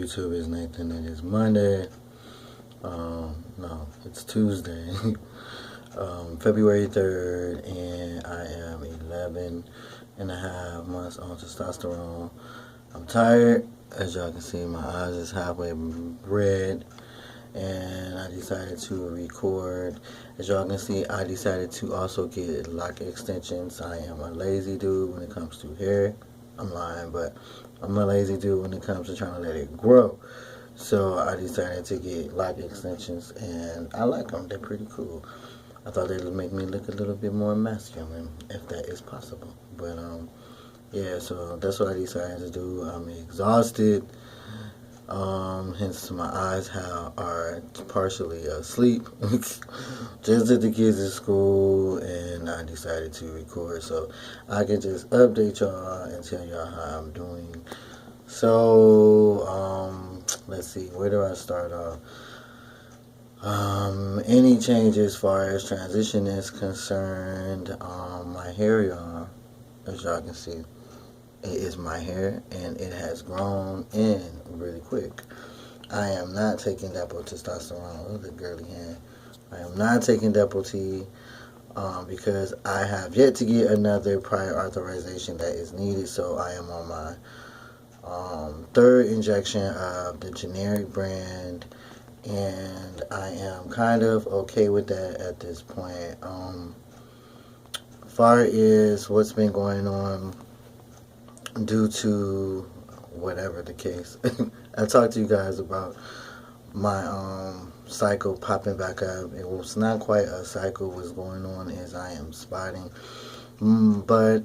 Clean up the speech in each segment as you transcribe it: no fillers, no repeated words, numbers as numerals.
YouTube? It's Nathan. It is Monday. No, it's Tuesday, February 3rd, and I am 11.5 months on testosterone. I'm tired. As y'all can see, my eyes is halfway red, and I decided to record. As y'all can see, I decided to also get lock extensions. I am a lazy dude when it comes to hair. I'm lying, but I'm a lazy dude when it comes to trying to let it grow. So I decided to get lock extensions, and I like them. They're pretty cool. I thought they would make me look a little bit more masculine, if that is possible. But yeah. So that's what I decided to do. I'm exhausted. Hence my eyes are partially asleep. Just did the kids at school, and I decided to record so I can just update y'all and tell y'all how I'm doing. So let's see, where do I start off? Any change as far as transition is concerned? My hair, y'all, as y'all can see, it is my hair, and it has grown in really quick. I am not taking Depo testosterone. Look at the girly hand. I am not taking Depo T because I have yet to get another prior authorization that is needed. So I am on my third injection of the generic brand, and I am kind of okay with that at this point. Far as what's been going on due to whatever the case, I talked to you guys about my cycle popping back up. It was not quite a cycle. What's going on is I am spotting, but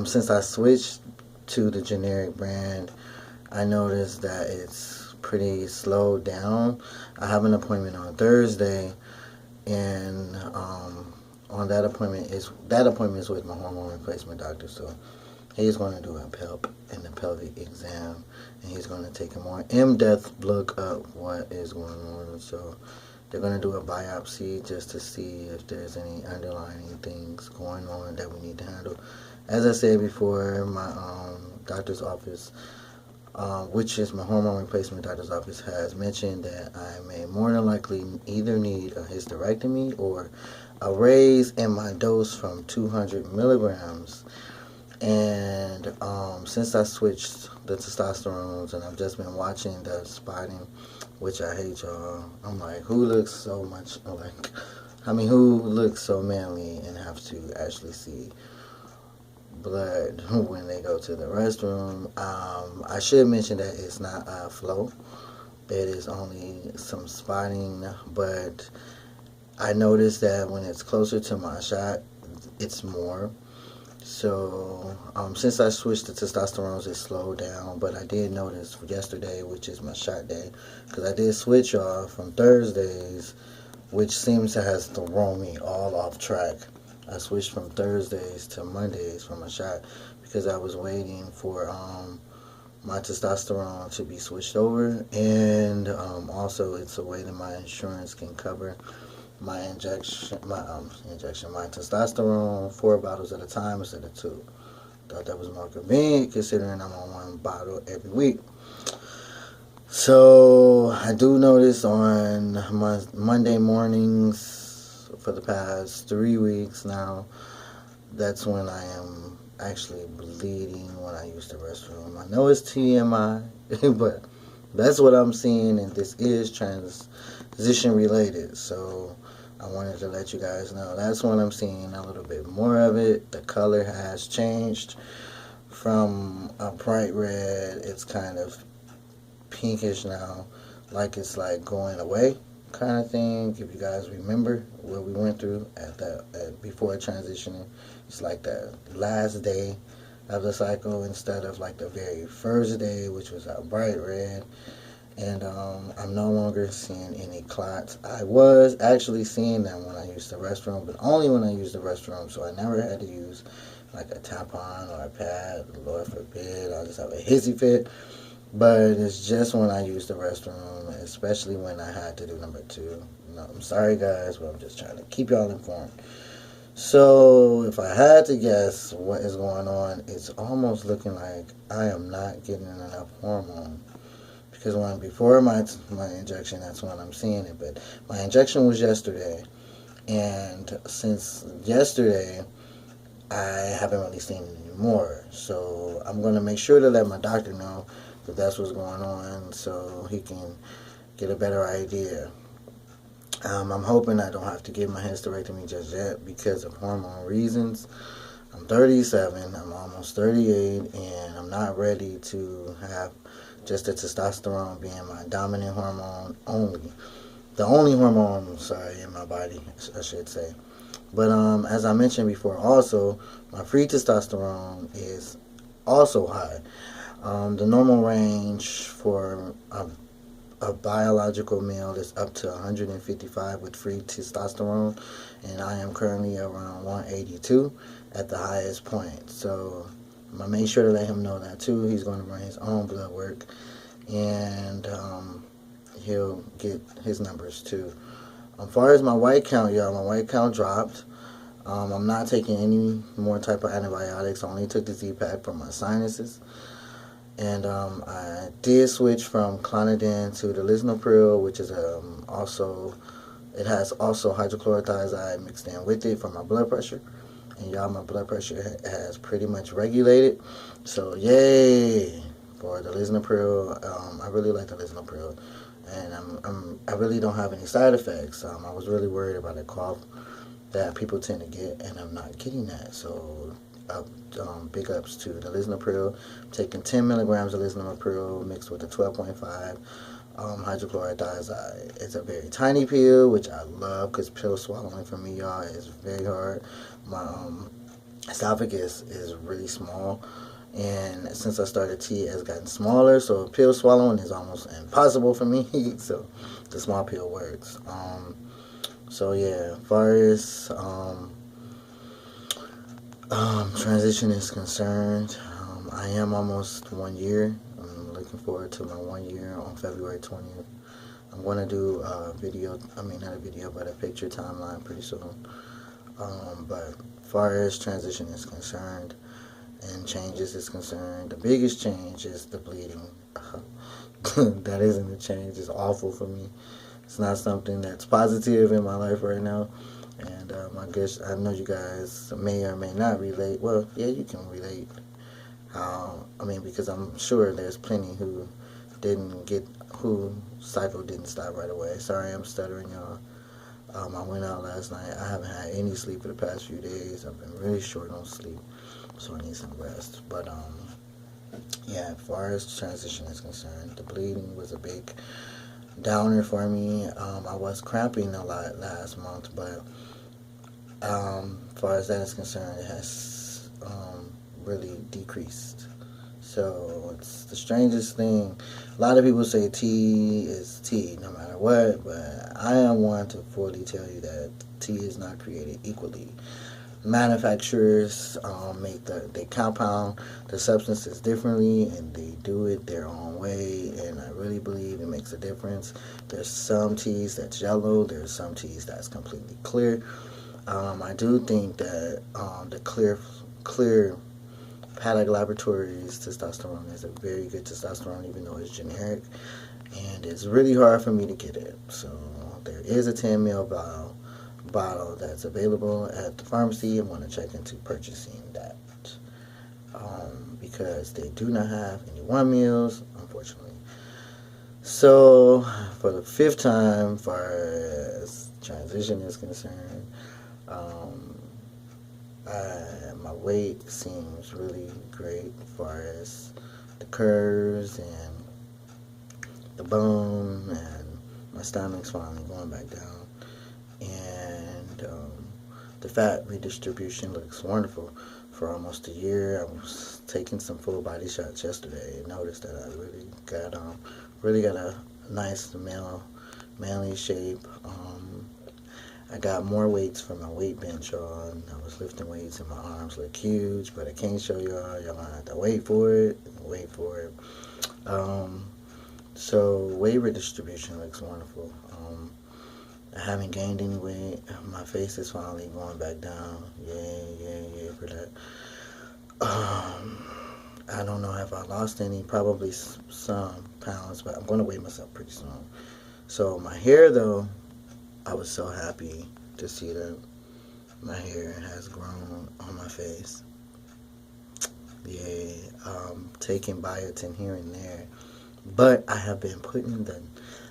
since I switched to the generic brand, I noticed that it's pretty slowed down. I have an appointment on Thursday, and on that appointment is with my hormone replacement doctor. So he's going to do a PELP and a pelvic exam, and he's going to take a more in-depth look at what is going on. So they're going to do a biopsy just to see if there's any underlying things going on that we need to handle. As I said before, my doctor's office, which is my hormone replacement doctor's office, has mentioned that I may more than likely either need a hysterectomy or a raise in my dose from 200 milligrams. And since I switched the testosterones, and I've just been watching the spotting, which I hate, y'all. I'm like, who looks so manly and have to actually see blood when they go to the restroom? I should mention that it's not a flow. It is only some spotting, but I noticed that when it's closer to my shot, it's more. So since I switched to testosterones, it slowed down, but I did notice yesterday, which is my shot day, because I did switch off from Thursdays, which seems to has thrown me all off track. I switched from Thursdays to Mondays for my shot because I was waiting for my testosterone to be switched over, and also it's a way that my insurance can cover my my testosterone 4 bottles at a time instead of 2. Thought that was more convenient considering I'm on 1 bottle every week. So I do notice on my Monday mornings for the past 3 weeks now, that's when I am actually bleeding when I use the restroom. I know it's TMI, but that's what I'm seeing, and this is transition related. So I wanted to let you guys know that's when I'm seeing a little bit more of it. The color has changed from a bright red. It's kind of pinkish now, like it's like going away kind of thing. If you guys remember what we went through before transitioning, it's like the last day of the cycle instead of like the very first day, which was a bright red. And I'm no longer seeing any clots. I was actually seeing them when I used the restroom, but only when I used the restroom. So I never had to use like a tampon or a pad. Lord forbid, I'll just have a hissy fit. But it's just when I use the restroom, especially when I had to do number 2. No, I'm sorry guys, but I'm just trying to keep y'all informed. So if I had to guess what is going on, it's almost looking like I am not getting enough hormone. because when before my injection, that's when I'm seeing it. But my injection was yesterday, and since yesterday, I haven't really seen it anymore. So I'm gonna make sure to let my doctor know that that's what's going on, so he can get a better idea. I'm hoping I don't have to get my hysterectomy just yet because of hormone reasons. I'm 37, I'm almost 38, and I'm not ready to have just the testosterone being my dominant hormone only. The only hormone, sorry, in my body, I should say. But as I mentioned before, also, my free testosterone is also high. The normal range for a biological male is up to 155 with free testosterone, and I am currently around 182 at the highest point. So I'm gonna make sure to let him know that too. He's going to run his own blood work, and he'll get his numbers too. As far as my white count, y'all, my white count dropped. I'm not taking any more type of antibiotics. I only took the Z-Pack for my sinuses. And I did switch from Clonidine to the lisinopril, which is also, it has also hydrochlorothiazide mixed in with it for my blood pressure. And y'all, my blood pressure has pretty much regulated. So yay for the lisinopril. I really like the lisinopril, and I really don't have any side effects. I was really worried about a cough that people tend to get, and I'm not getting that. So big ups to the lisinopril. I'm taking 10 milligrams of lisinopril mixed with the 12.5 hydrochlorothiazide. It's a very tiny pill, which I love because pill swallowing for me, y'all, is very hard. My esophagus is really small, and since I started tea, it has gotten smaller, so pill swallowing is almost impossible for me. So the small pill works. So yeah, as far as transition is concerned, I am almost 1 year. I'm looking forward to my 1 year on February 20th. I'm going to do a video, not a video, but a picture timeline pretty soon. But as far as transition is concerned and changes is concerned, the biggest change is the bleeding. That isn't a change. It's awful for me. It's not something that's positive in my life right now. And I guess I know you guys may or may not relate. Well, yeah, you can relate. Because I'm sure there's plenty who who cycle didn't stop right away. Sorry, I'm stuttering, y'all. I went out last night. I haven't had any sleep for the past few days. I've been really short on sleep, so I need some rest. But yeah, as far as transition is concerned, the bleeding was a big downer for me. I was cramping a lot last month, but as far as that is concerned, it has really decreased. So it's the strangest thing. A lot of people say tea is tea no matter what, but I am one to fully tell you that tea is not created equally. Manufacturers they compound the substances differently, and they do it their own way, and I really believe it makes a difference. There's some teas that's yellow, there's some teas that's completely clear. I do think that the clear Paddock Laboratories testosterone is a very good testosterone, even though it's generic, and it's really hard for me to get it. So there is a 10 ml bottle that's available at the pharmacy. I'm going to check into purchasing that because they do not have any 1 mls, unfortunately. So for the fifth time, as far as transition is concerned, my weight seems really great as far as the curves and the bone, and my stomach's finally going back down, and the fat redistribution looks wonderful. For almost a year, I was taking some full body shots yesterday and noticed that I really got a nice manly shape. I got more weights for my weight bench on. I was lifting weights and my arms look huge, but I can't show y'all. Y'all gonna have to wait for it. So weight redistribution looks wonderful. I haven't gained any weight. My face is finally going back down. Yay for that. I don't know if I lost any, probably some pounds, but I'm going to weigh myself pretty soon. So my hair, though, I was so happy to see that my hair has grown on my face. Yeah, taking biotin here and there, but I have been putting the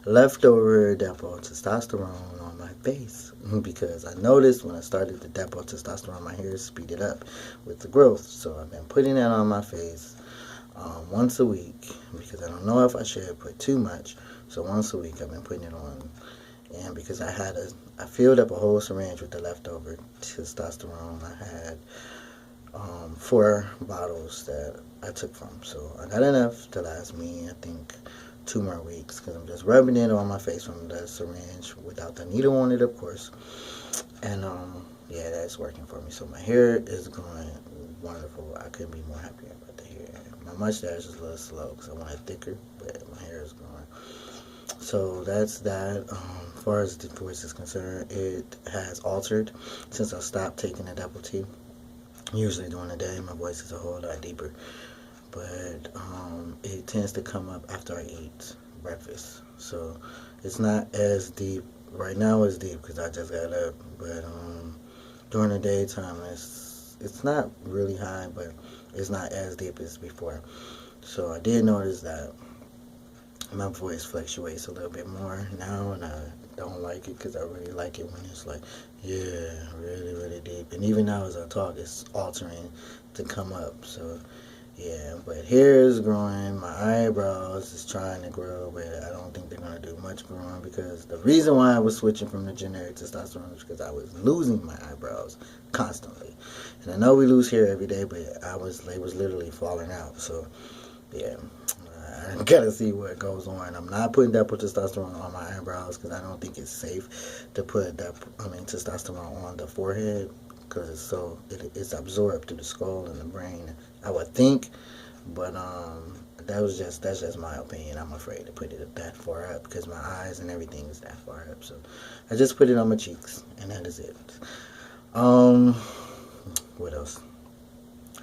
leftover depot testosterone on my face because I noticed when I started the depot testosterone, my hair speeded up with the growth. So I've been putting that on my face once a week because I don't know if I should put too much. So once a week I've been putting it on, and because I filled up a whole syringe with the leftover testosterone. I had 4 bottles that I took from, so I got enough to last me, I think, 2 more weeks because I'm just rubbing it on my face from the syringe without the needle on it, of course. And yeah, that's working for me. So my hair is growing wonderful. I couldn't be more happy about the hair. My mustache is a little slow because I want it thicker, but my hair is growing. So that's that. As far as the voice is concerned, it has altered since I stopped taking the double T. Usually during the day, my voice is a whole lot deeper, but it tends to come up after I eat breakfast. So it's not as deep right now. It's deep because I just got up, but during the daytime, it's not really high, but it's not as deep as before. So I did notice that my voice fluctuates a little bit more now, and I don't like it because I really like it when it's like, yeah, really, really deep. And even now as I talk, it's altering to come up. So yeah, but hair is growing. My eyebrows is trying to grow, but I don't think they're gonna do much growing because the reason why I was switching from the generic testosterone is because I was losing my eyebrows constantly. And I know we lose hair every day, but they was literally falling out. So yeah, I gotta see what goes on. I'm not putting that testosterone on my eyebrows because I don't think it's safe to put testosterone on the forehead because it's absorbed through the skull and the brain. I would think, but that's just my opinion. I'm afraid to put it that far up because my eyes and everything is that far up. So I just put it on my cheeks, and that is it. Um, what else?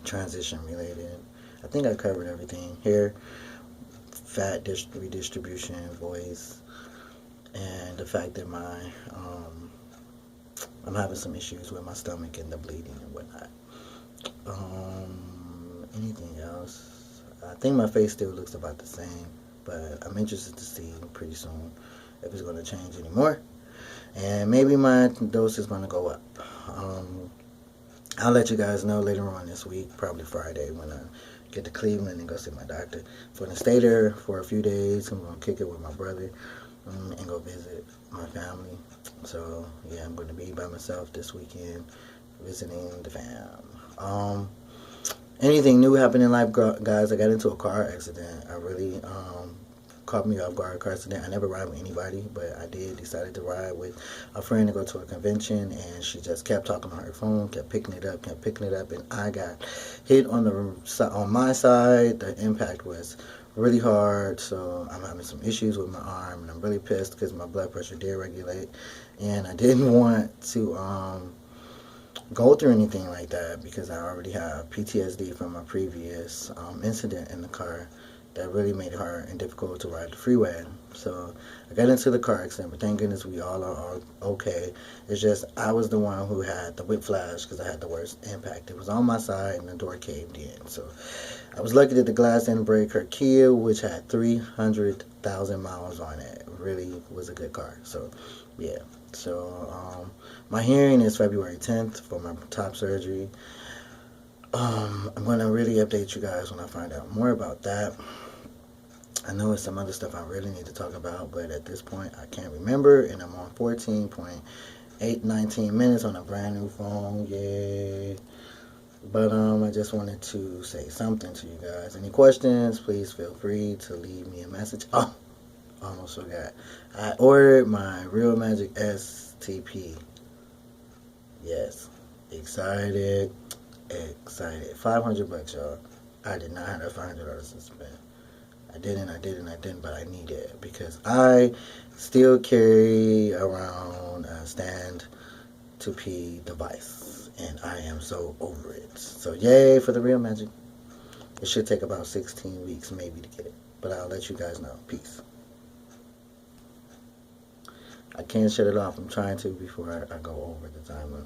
Transition related. I think I covered everything here. Fat redistribution, voice, and the fact that I'm having some issues with my stomach and the bleeding and whatnot. Anything else? I think my face still looks about the same, but I'm interested to see pretty soon if it's going to change anymore, and maybe my dose is going to go up. Um, I'll let you guys know later on this week, probably Friday, when I get to Cleveland and go see my doctor. I'm going to stay there for a few days. I'm going to kick it with my brother and go visit my family. So, yeah, I'm going to be by myself this weekend visiting the fam. Anything new happened in life, guys? I got into a car accident. I really caught me off guard. Car accident. I never ride with anybody, but I decided to ride with a friend to go to a convention, and she just kept talking on her phone, kept picking it up, and I got hit on my side. The impact was really hard, so I'm having some issues with my arm, and I'm really pissed because my blood pressure did regulate, and I didn't want to go through anything like that because I already have PTSD from my previous incident in the car that really made it hard and difficult to ride the freeway. So I got into the car accident, but thank goodness we all are okay. It's just I was the one who had the whiplash because I had the worst impact. It was on my side and the door caved in. So I was lucky that the glass didn't break. Her Kia, which had 300,000 miles on it, really was a good car. So yeah. So my hearing is February 10th for my top surgery. I'm going to really update you guys when I find out more about that. I know it's some other stuff I really need to talk about, but at this point I can't remember, and I'm on 14.819 minutes on a brand new phone. Yay. But I just wanted to say something to you guys. Any questions, please feel free to leave me a message. Oh, almost forgot. I ordered my Real Magic STP. Yes. Excited. 500 bucks, y'all. I did not have that $500 to spend. I didn't, but I need it because I still carry around a stand to pee device, and I am so over it. So yay for the Real Magic. It should take about 16 weeks maybe to get it. But I'll let you guys know. Peace. I can't shut it off. I'm trying to before I go over the time limit.